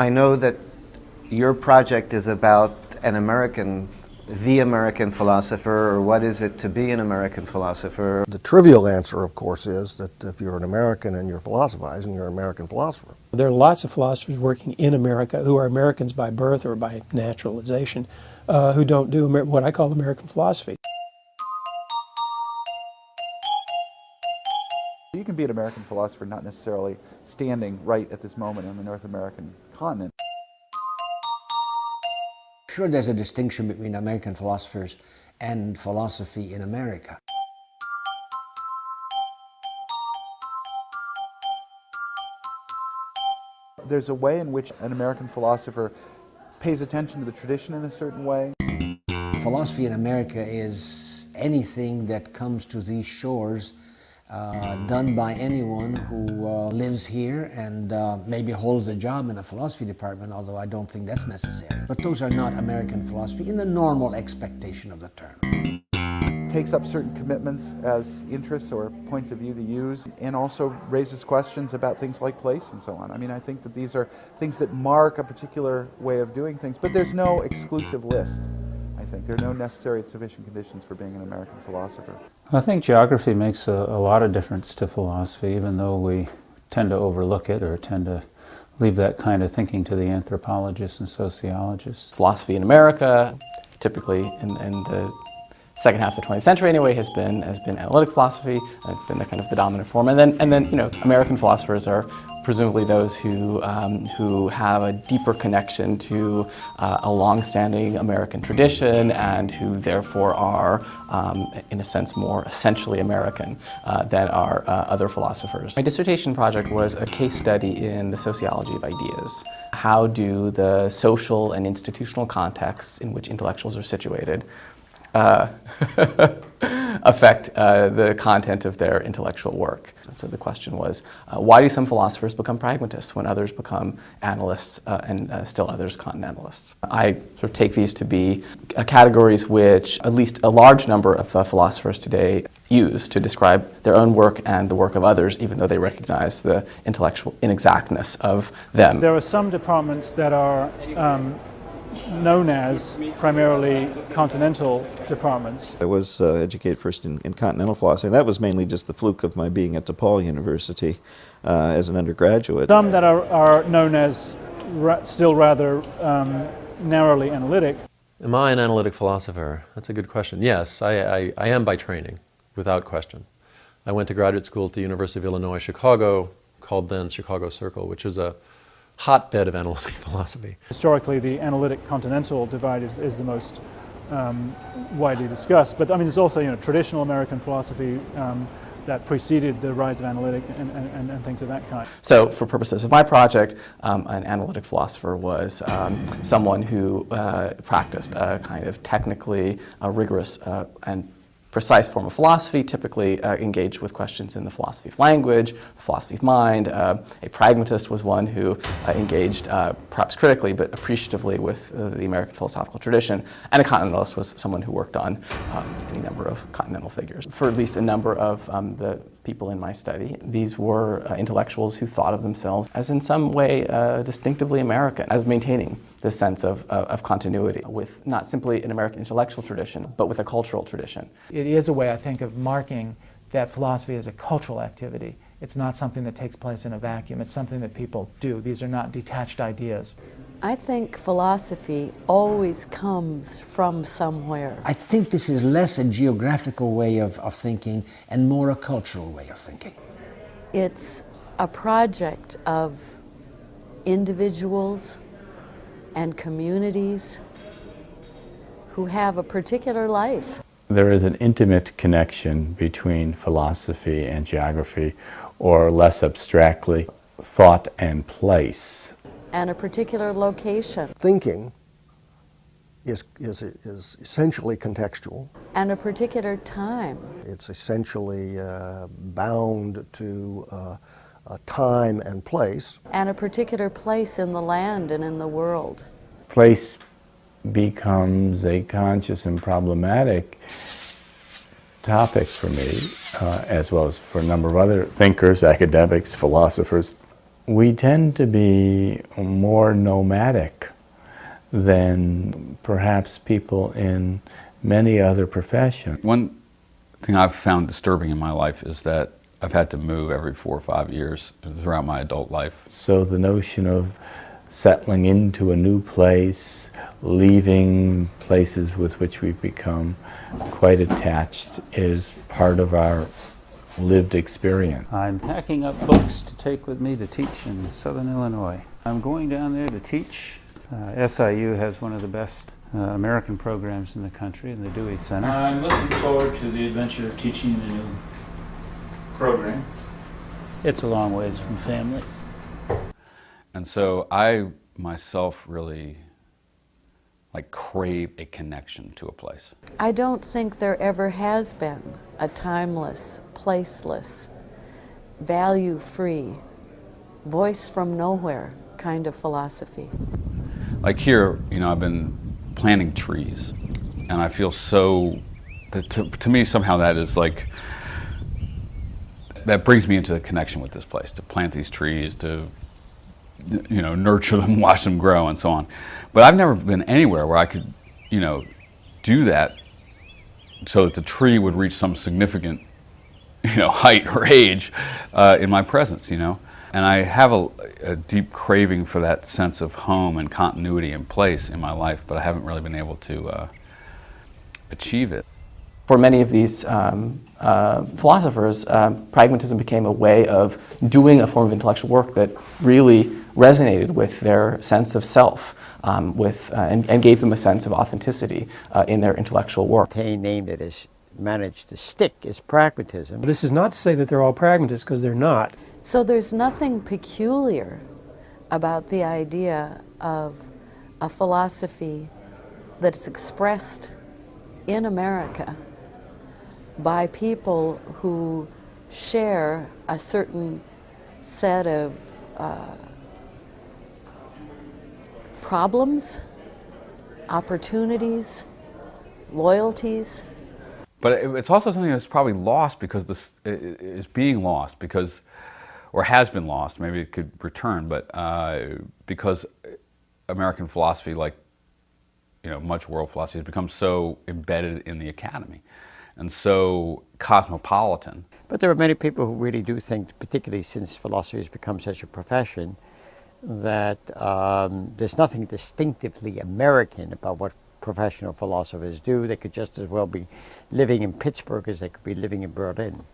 I know that your project is about the American philosopher, or what is it to be an American philosopher? The trivial answer, of course, is that if you're an American and you're philosophizing, you're an American philosopher. There are lots of philosophers working in America who are Americans by birth or by naturalization who don't do what I call American philosophy. You can be an American philosopher not necessarily standing right at this moment on the North American continent. Sure, there's a distinction between American philosophers and philosophy in America. There's a way in which an American philosopher pays attention to the tradition in a certain way. Philosophy in America is anything that comes to these shores done by anyone who lives here and maybe holds a job in a philosophy department, although I don't think that's necessary. But those are not American philosophy in the normal expectation of the term. Takes up certain commitments as interests or points of view to use, and also raises questions about things like place and so on. I mean, I think that these are things that mark a particular way of doing things, but there's no exclusive list. I think there are no necessary and sufficient conditions for being an American philosopher. I think geography makes a lot of difference to philosophy, even though we tend to overlook it or tend to leave that kind of thinking to the anthropologists and sociologists. Philosophy in America, typically in the second half of the 20th century anyway, has been analytic philosophy, and it's been the kind of the dominant form. And then American philosophers are presumably those who have a deeper connection to a long-standing American tradition, and who therefore are, in a sense, more essentially American than are other philosophers. My dissertation project was a case study in the sociology of ideas. How do the social and institutional contexts in which intellectuals are situated affect the content of their intellectual work? So the question was, why do some philosophers become pragmatists when others become analysts and still others continentalists? I sort of take these to be categories which at least a large number of philosophers today use to describe their own work and the work of others, even though they recognize the intellectual inexactness of them. There are some departments that are known as primarily continental departments. I was educated first in continental philosophy, and that was mainly just the fluke of my being at DePaul University as an undergraduate. Some that are known as still rather narrowly analytic. Am I an analytic philosopher? That's a good question. Yes, I am by training, without question. I went to graduate school at the University of Illinois, Chicago, called then Chicago Circle, which is a hotbed of analytic philosophy. Historically, the analytic continental divide is the most widely discussed. But I mean, there's also traditional American philosophy that preceded the rise of analytic and things of that kind. So for purposes of my project, an analytic philosopher was someone who practiced a kind of technically rigorous and precise form of philosophy, typically engaged with questions in the philosophy of language, the philosophy of mind. A pragmatist was one who engaged perhaps critically but appreciatively with the American philosophical tradition. And a continentalist was someone who worked on any number of continental figures. For at least a number of the people in my study, these were intellectuals who thought of themselves as in some way distinctively American, as maintaining this sense of continuity with not simply an American intellectual tradition, but with a cultural tradition. It is a way, I think, of marking that philosophy is a cultural activity. It's not something that takes place in a vacuum. It's something that people do. These are not detached ideas. I think philosophy always comes from somewhere. I think this is less a geographical way of thinking and more a cultural way of thinking. It's a project of individuals and communities who have a particular life. There is an intimate connection between philosophy and geography, or less abstractly, thought and place. And a particular location. Thinking is essentially contextual. And a particular time. It's essentially bound to time and place. And a particular place in the land and in the world. Place becomes a conscious and problematic topic for me, as well as for a number of other thinkers, academics, philosophers. We tend to be more nomadic than perhaps people in many other professions. One thing I've found disturbing in my life is that I've had to move every 4 or 5 years throughout my adult life. So the notion of settling into a new place, leaving places with which we've become quite attached is part of our lived experience. I'm packing up books to take with me to teach in Southern Illinois. I'm going down there to teach. SIU has one of the best American programs in the country in the Dewey Center. I'm looking forward to the adventure of teaching the new program. It's a long ways from family. And so I myself really crave a connection to a place. I don't think there ever has been a timeless, placeless, value-free, voice from nowhere kind of philosophy. Like here, I've been planting trees, and I feel so, to me somehow that is that brings me into a connection with this place, to plant these trees, to nurture them, watch them grow, and so on. But I've never been anywhere where I could, do that so that the tree would reach some significant, height or age in my presence, And I have a deep craving for that sense of home and continuity and place in my life, but I haven't really been able to achieve it. For many of these philosophers, pragmatism became a way of doing a form of intellectual work that really resonated with their sense of self, and gave them a sense of authenticity in their intellectual work. They named it as managed to stick is pragmatism. This is not to say that they're all pragmatists, because they're not. So there's nothing peculiar about the idea of a philosophy that's expressed in America by people who share a certain set of problems, opportunities, loyalties. But it's also something that's probably lost because this is being lost because, or has been lost, maybe it could return, but because American philosophy, much world philosophy, has become so embedded in the academy and so cosmopolitan. But there are many people who really do think, particularly since philosophy has become such a profession, that there's nothing distinctively American about what professional philosophers do. They could just as well be living in Pittsburgh as they could be living in Berlin.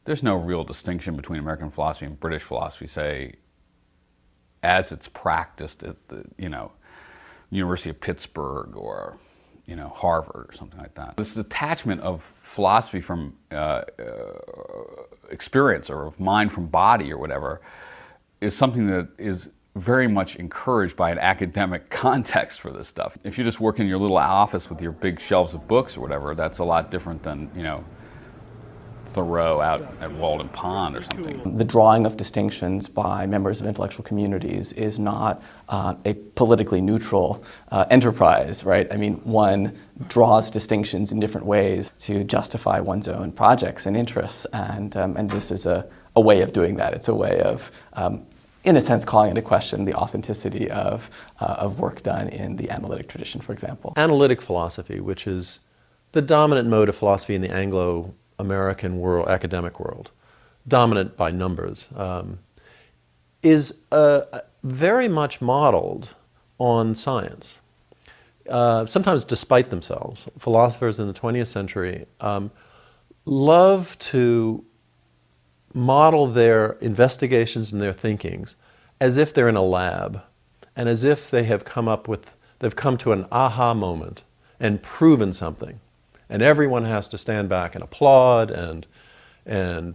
There's no real distinction between American philosophy and British philosophy, say, as it's practiced at the, University of Pittsburgh or, Harvard or something like that. This detachment of philosophy from experience or of mind from body or whatever is something that is very much encouraged by an academic context for this stuff. If you just work in your little office with your big shelves of books or whatever, that's a lot different than, Thoreau out at Walden Pond or something. The drawing of distinctions by members of intellectual communities is not a politically neutral enterprise, right? I mean, one draws distinctions in different ways to justify one's own projects and interests, and this is a way of doing that. It's a way of in a sense, calling into question the authenticity of work done in the analytic tradition, for example. Analytic philosophy, which is the dominant mode of philosophy in the Anglo-American world, academic world, dominant by numbers, is very much modeled on science. Sometimes despite themselves. Philosophers in the 20th century love to model their investigations and their thinkings as if they're in a lab and as if they've come to an aha moment and proven something. And everyone has to stand back and applaud and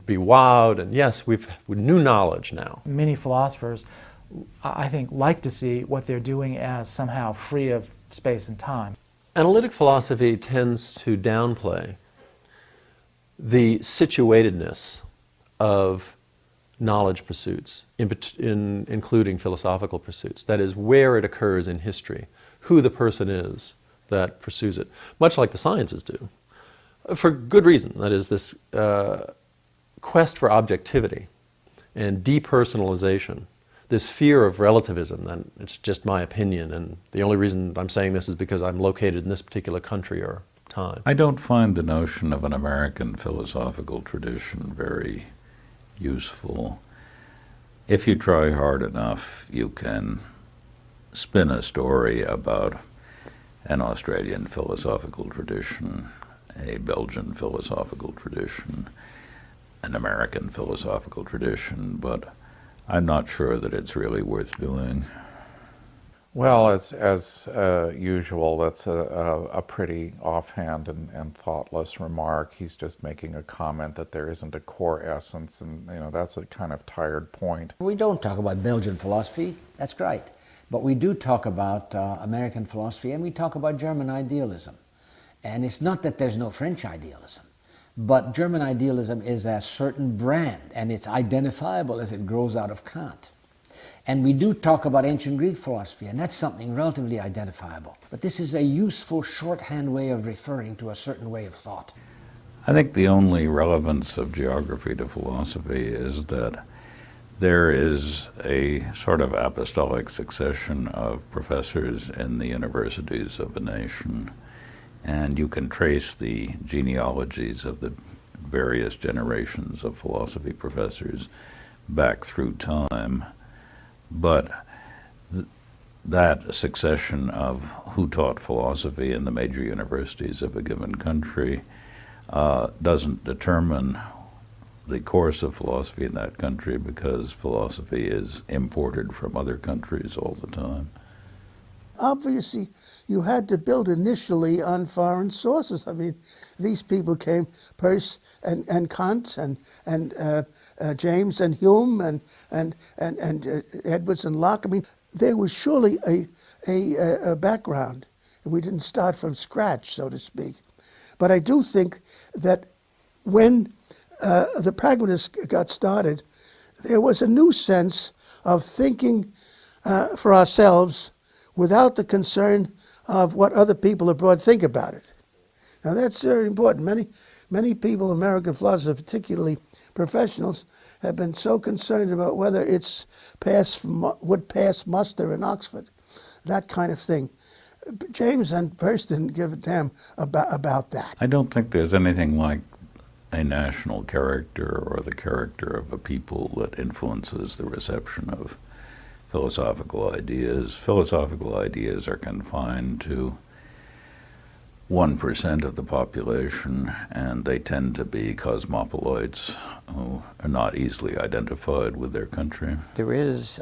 be wowed. And yes, we've new knowledge now. Many philosophers, I think, like to see what they're doing as somehow free of space and time. Analytic philosophy tends to downplay the situatedness of knowledge pursuits, including philosophical pursuits. That is, where it occurs in history, who the person is that pursues it, much like the sciences do, for good reason. That is, this quest for objectivity and depersonalization this fear of relativism, then it's just my opinion, and the only reason I'm saying this is because I'm located in this particular country or time. I don't find the notion of an American philosophical tradition very useful. If you try hard enough, you can spin a story about an Australian philosophical tradition, a Belgian philosophical tradition, an American philosophical tradition, but I'm not sure that it's really worth doing. Well, as usual, that's a pretty offhand and thoughtless remark. He's just making a comment that there isn't a core essence, and that's a kind of tired point. We don't talk about Belgian philosophy, that's right. But we do talk about American philosophy, and we talk about German idealism. And it's not that there's no French idealism, but German idealism is a certain brand, and it's identifiable as it grows out of Kant. And we do talk about ancient Greek philosophy, and that's something relatively identifiable. But this is a useful shorthand way of referring to a certain way of thought. I think the only relevance of geography to philosophy is that there is a sort of apostolic succession of professors in the universities of a nation, and you can trace the genealogies of the various generations of philosophy professors back through time. But that succession of who taught philosophy in the major universities of a given country doesn't determine the course of philosophy in that country, because philosophy is imported from other countries all the time. Obviously, you had to build initially on foreign sources. I mean, these people came, Peirce and Kant and James and Hume and Edwards and Locke. I mean, there was surely a background. We didn't start from scratch, so to speak. But I do think that when the pragmatists got started, there was a new sense of thinking for ourselves without the concern of what other people abroad think about it. Now that's very important. Many people, American philosophers, particularly professionals, have been so concerned about whether it's would pass muster in Oxford, that kind of thing. James and Peirce didn't give a damn about that. I don't think there's anything like a national character or the character of a people that influences the reception of philosophical ideas. Philosophical ideas are confined to 1% of the population, and they tend to be cosmopolites who are not easily identified with their country. There is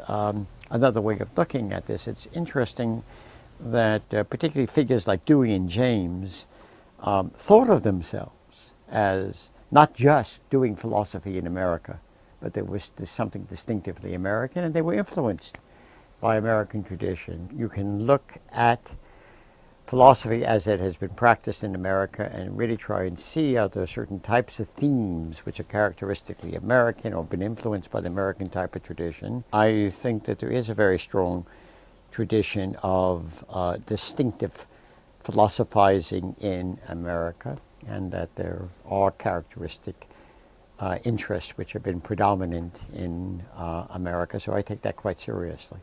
another way of looking at this. It's interesting that particularly figures like Dewey and James thought of themselves as not just doing philosophy in America, but there was something distinctively American, and they were influenced by American tradition. You can look at philosophy as it has been practiced in America and really try and see are there certain types of themes which are characteristically American or been influenced by the American type of tradition. I think that there is a very strong tradition of distinctive philosophizing in America, and that there are characteristic interests which have been predominant in America, so I take that quite seriously.